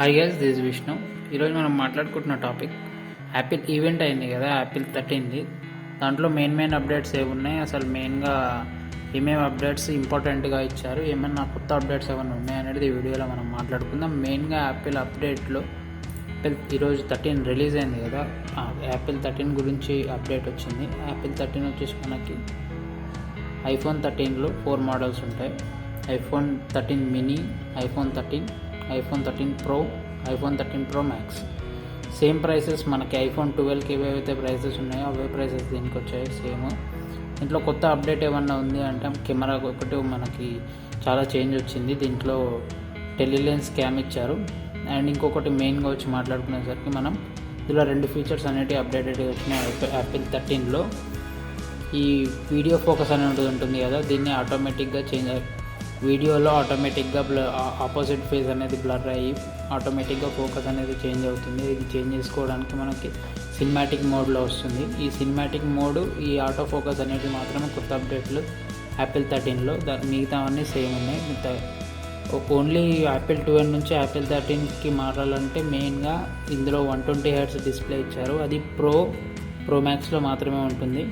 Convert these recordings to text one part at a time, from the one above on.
Hi guys, this Vishnu. ఈరోజు మనం మాట్లాడుకుంటున్న టాపిక్ యాపిల్ ఈవెంట్ అయింది కదా, యాపిల్ 13ది. దాంట్లో మెయిన్ అప్డేట్స్ ఏమున్నాయి, అసలు మెయిన్గా ఏమేమి అప్డేట్స్ ఇంపార్టెంట్గా ఇచ్చారు, ఏమైనా కొత్త అప్డేట్స్ ఏమైనా ఉన్నాయి అనేది ఈ వీడియోలో మనం మాట్లాడుకుందాం. మెయిన్గా యాపిల్ అప్డేట్లో ఈరోజు 13 రిలీజ్ అయింది కదా, యాపిల్ 13 గురించి అప్డేట్ వచ్చింది. యాపిల్ 13 వచ్చేసి మనకి ఐఫోన్ 13లో 4 మోడల్స్ ఉంటాయి. IPhone 13 mini, iPhone 13, iPhone 13 pro, iPhone 13 pro max. Same prices మనకి ఐఫోన్ 12కి ఏవైతే ప్రైసెస్ ఉన్నాయో అవే ప్రైసెస్ దీనికి వచ్చాయి సేమ్. దీంట్లో కొత్త అప్డేట్ ఏమన్నా ఉంది అంటే కెమెరా ఒకటి మనకి చాలా చేంజ్ వచ్చింది. దీంట్లో టెలిలెన్స్ క్యామ్ ఇచ్చారు. అండ్ ఇంకొకటి మెయిన్గా వచ్చి మాట్లాడుకునేసరికి మనం ఇందులో 2 ఫీచర్స్ అనేవి అప్డేటెడ్గా వచ్చినాయి యాపిల్ 13లో. ఈ వీడియో ఫోకస్ అనేది ఉంటుంది కదా, దీన్ని ఆటోమేటిక్గా వీడియోలో ఆటోమేటిక్గా ఆపోజిట్ ఫేస్ అనేది బ్లర్ అయ్యి ఆటోమేటిక్గా ఫోకస్ అనేది చేంజ్ అవుతుంది. ఇది చేంజ్ చేసుకోవడానికి మనకి సినిమాటిక్ మోడ్లో వస్తుంది. ఈ సినిమాటిక్ మోడ్, ఈ ఆటో ఫోకస్ అనేది మాత్రమే కొత్త అప్డేట్లు యాపిల్ 13లో. మిగతావన్నీ సేమ్ ఉన్నాయి. ఓన్లీ యాపిల్ 12 నుంచి యాపిల్ 13కి మారాలంటే మెయిన్గా ఇందులో 120 Hz డిస్ప్లే ఇచ్చారు. అది ప్రో మ్యాక్స్లో మాత్రమే ఉంటుంది.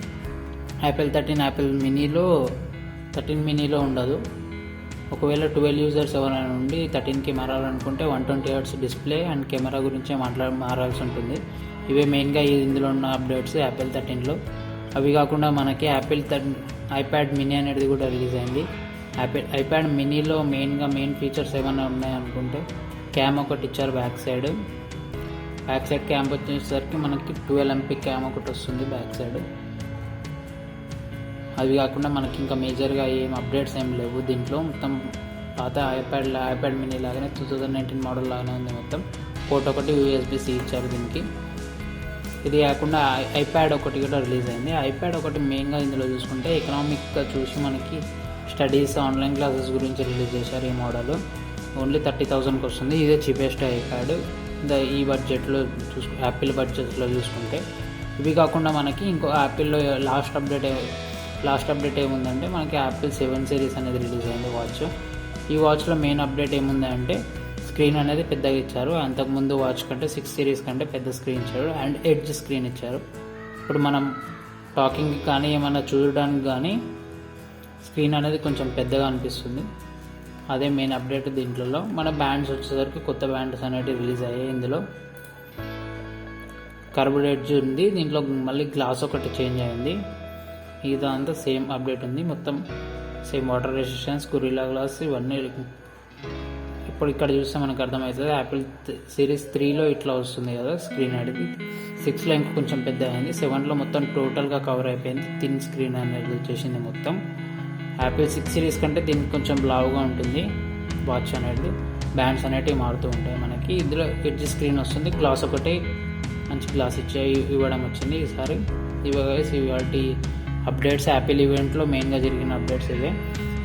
యాపిల్ 13 మినీలో ఉండదు. ఒకవేళ 12 యూజర్స్ ఎవరైనా ఉండి 13కి మారాలనుకుంటే 120 Hz డిస్ప్లే అండ్ కెమెరా గురించే మారాల్సి ఉంటుంది. ఇవే మెయిన్గా ఇందులో ఉన్న అప్డేట్స్ యాపిల్ 13లో. అవి కాకుండా మనకి ఐప్యాడ్ మినీ అనేది కూడా రిలీజ్ అయింది. ఐప్యాడ్ మినీలో మెయిన్ ఫీచర్స్ ఏమైనా ఉన్నాయనుకుంటే క్యామ్ ఒకటి ఇచ్చారు. బ్యాక్ సైడ్ క్యామ్ వచ్చేసరికి మనకి 12 MP క్యామ్ ఒకటి వస్తుంది బ్యాక్ సైడ్. అవి కాకుండా మనకి ఇంకా మేజర్గా ఏం అప్డేట్స్ ఏం లేవు దీంట్లో. మొత్తం పాత ఐప్యాడ్ మినీ లాగానే 2019 మోడల్ లాగానే ఉంది. మొత్తం పోర్ట్ ఒకటి USB-C ఇచ్చారు దీనికి. ఇది కాకుండా ఐప్యాడ్ ఒకటి కూడా రిలీజ్ అయింది. ఐప్యాడ్ ఒకటి మెయిన్గా ఇందులో చూసుకుంటే ఎకనామిక్గా చూసి మనకి స్టడీస్, ఆన్లైన్ క్లాసెస్ గురించి రిలీజ్ చేశారు. ఈ మోడల్ ఓన్లీ 30,000కి వస్తుంది. ఇదే చీపెస్ట్ ఐప్యాడ్ ఈ బడ్జెట్లో యాపిల్ బడ్జెట్లో చూసుకుంటే. ఇవి కాకుండా మనకి ఇంకో యాపిల్లో లాస్ట్ అప్డేట్ ఏముందంటే మనకి యాపిల్ 7 సిరీస్ అనేది రిలీజ్ అయింది వాచ్. ఈ వాచ్లో మెయిన్ అప్డేట్ ఏముందంటే స్క్రీన్ అనేది పెద్దగా ఇచ్చారు. అంతకుముందు వాచ్ కంటే 6 సిరీస్ కంటే పెద్ద స్క్రీన్ ఇచ్చారు అండ్ ఎడ్జ్ స్క్రీన్ ఇచ్చారు. ఇప్పుడు మనం టాకింగ్ కానీ ఏమైనా చూడడానికి కానీ స్క్రీన్ అనేది కొంచెం పెద్దగా అనిపిస్తుంది. అదే మెయిన్ అప్డేట్ దీంట్లో. మన బ్యాండ్స్ వచ్చేసరికి కొత్త బ్యాండ్స్ అనేవి రిలీజ్ అయ్యాయి. ఇందులో కర్వ్డ్ ఎడ్జ్ ఉంది. దీంట్లో మళ్ళీ గ్లాస్ ఒకటి చేంజ్ అయింది. ఇదంతా సేమ్ అప్డేట్ ఉంది. మొత్తం same water resistance, gorilla glass ఇవన్నీ. ఇప్పుడు ఇక్కడ చూస్తే మనకు అర్థమవుతుంది యాపిల్ సిరీస్ 3లో ఇట్లా వస్తుంది కదా స్క్రీన్ అనేది. 6లో ఇంకా కొంచెం పెద్ద అయింది. 7లో మొత్తం టోటల్గా కవర్ అయిపోయింది. థిన్ స్క్రీన్ అనేది వచ్చేసింది మొత్తం. యాపిల్ 6 సిరీస్ కంటే దీనికి కొంచెం లావుగా ఉంటుంది వాచ్ అనేది. బ్యాండ్స్ అనేటివి మారుతూ ఉంటాయి మనకి. ఇందులో ఎడ్జ్ స్క్రీన్ వస్తుంది. గ్లాస్ ఒకటి మంచి గ్లాస్ ఇవ్వడం వచ్చింది ఈసారి. ఇవాటి అప్డేట్స్ యాపిల్ ఈవెంట్లో మెయిన్గా జరిగిన అప్డేట్స్ ఇవే.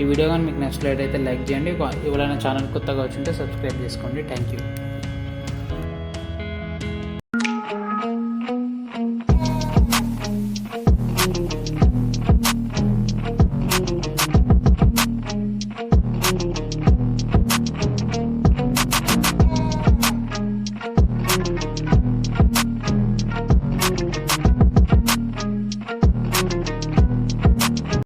ఈ వీడియో కానీ మీకు నచ్చినట్లయితే లైక్ చేయండి. ఎవరైనా ఛానల్ కొత్తగా వచ్చింటే సబ్స్క్రైబ్ చేసుకోండి. Thank you.